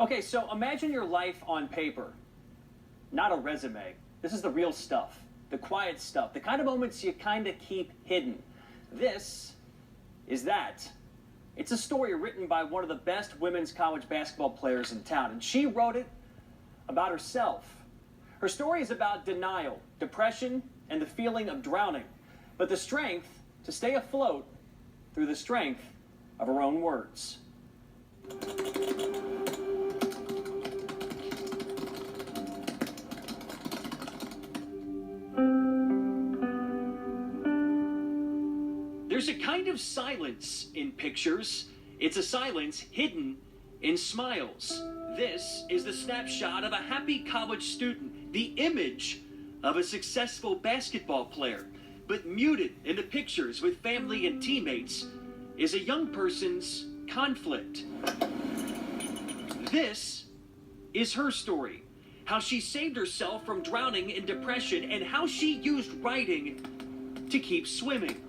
Okay, so imagine your life on paper, not a resume. This is the real stuff, the quiet stuff, the kind of moments you kind of keep hidden. This is that. It's a story written by one of the best women's college basketball players in town, and she wrote it about herself. Her story is about denial, depression, and the feeling of drowning, but the strength to stay afloat through the strength of her own words. There's a kind of silence in pictures. It's a silence hidden in smiles. This is the snapshot of a happy college student, the image of a successful basketball player. But muted in the pictures with family and teammates is a young person's conflict. This is her story, how she saved herself from drowning in depression and how she used writing to keep swimming.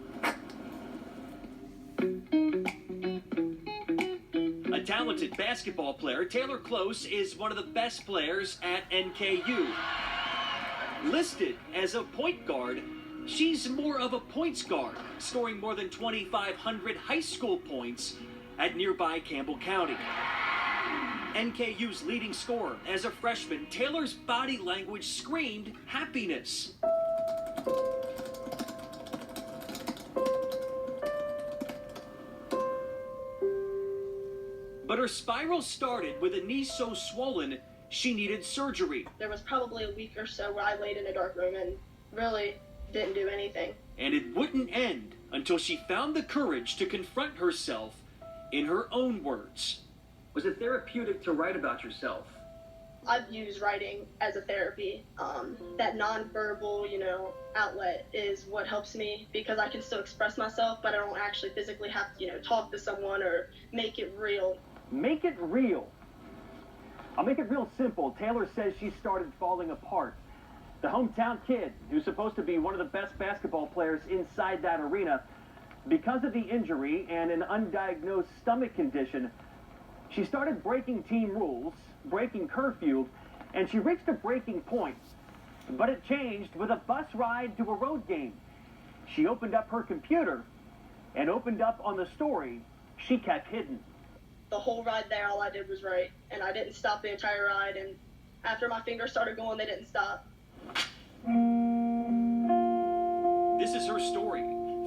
A talented basketball player, Taylor Clos is one of the best players at NKU. Listed as a point guard, she's more of a points guard, scoring more than 2,500 high school points at nearby Campbell County. NKU's leading scorer as a freshman, Taylor's body language screamed happiness. But her spiral started with a knee so swollen, she needed surgery. There was probably a week or so where I laid in a dark room and really didn't do anything. And it wouldn't end until she found the courage to confront herself in her own words. Was it therapeutic to write about yourself? I've used writing as a therapy. That nonverbal, outlet is what helps me because I can still express myself, but I don't actually physically have to, talk to someone or make it real. Make it real. I'll make it real simple. Taylor says she started falling apart. The hometown kid, who's supposed to be one of the best basketball players inside that arena, because of the injury and an undiagnosed stomach condition, she started breaking team rules, breaking curfew, and she reached a breaking point. But it changed with a bus ride to a road game. She opened up her computer and opened up on the story she kept hidden. The whole ride there, all I did was write, and I didn't stop the entire ride, and after my fingers started going, they didn't stop. This is her story.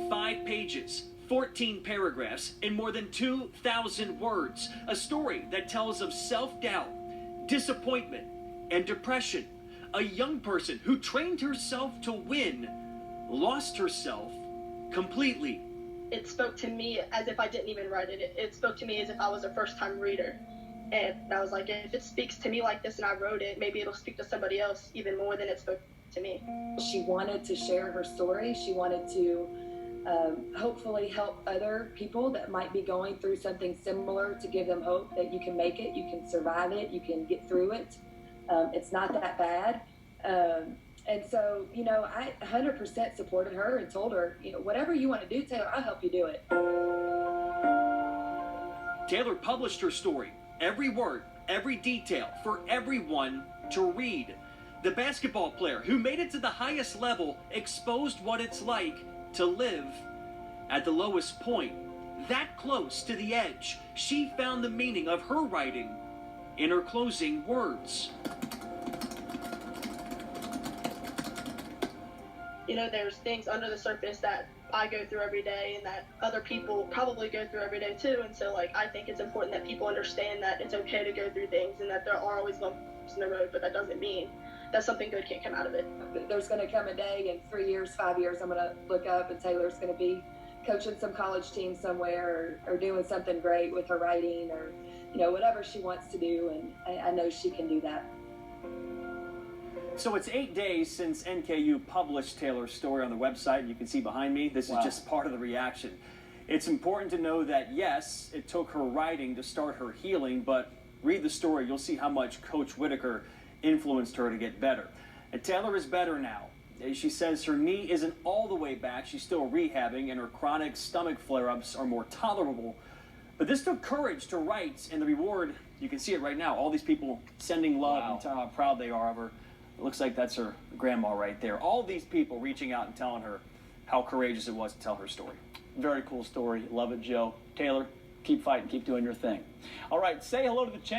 5 pages, 14 paragraphs, and more than 2,000 words. A story that tells of self-doubt, disappointment, and depression. A young person who trained herself to win, lost herself completely. It spoke to me as if I didn't even write it. It spoke to me as if I was a first-time reader. And I was like, if it speaks to me like this and I wrote it, maybe it'll speak to somebody else even more than it spoke to me. She wanted to share her story. She wanted to hopefully help other people that might be going through something similar, to give them hope that you can make it, you can survive it, you can get through it. It's not that bad. And so, I 100% supported her and told her, whatever you want to do, Taylor, I'll help you do it. Taylor published her story, every word, every detail, for everyone to read. The basketball player who made it to the highest level exposed what it's like to live at the lowest point. That close to the edge, she found the meaning of her writing in her closing words. There's things under the surface that I go through every day and that other people probably go through every day too. And so, I think it's important that people understand that it's okay to go through things and that there are always bumps in the road, but that doesn't mean that something good can't come out of it. There's going to come a day in 3 years, 5 years, I'm going to look up and Taylor's going to be coaching some college team somewhere or doing something great with her writing or, whatever she wants to do. And I know she can do that. So it's 8 days since NKU published Taylor's story on the website. You can see behind me, this is just part of the reaction. It's important to know that, yes, it took her writing to start her healing, but read the story, you'll see how much Coach Whitaker influenced her to get better. And Taylor is better now. She says her knee isn't all the way back, she's still rehabbing, and her chronic stomach flare-ups are more tolerable. But this took courage to write, and the reward You can see it right now. All these people sending love and telling how proud they are of her. It looks like that's her grandma right there. All these people reaching out and telling her how courageous it was to tell her story. Very cool story. Love it, Joe. Taylor, keep fighting. Keep doing your thing. All right, say hello to the champ.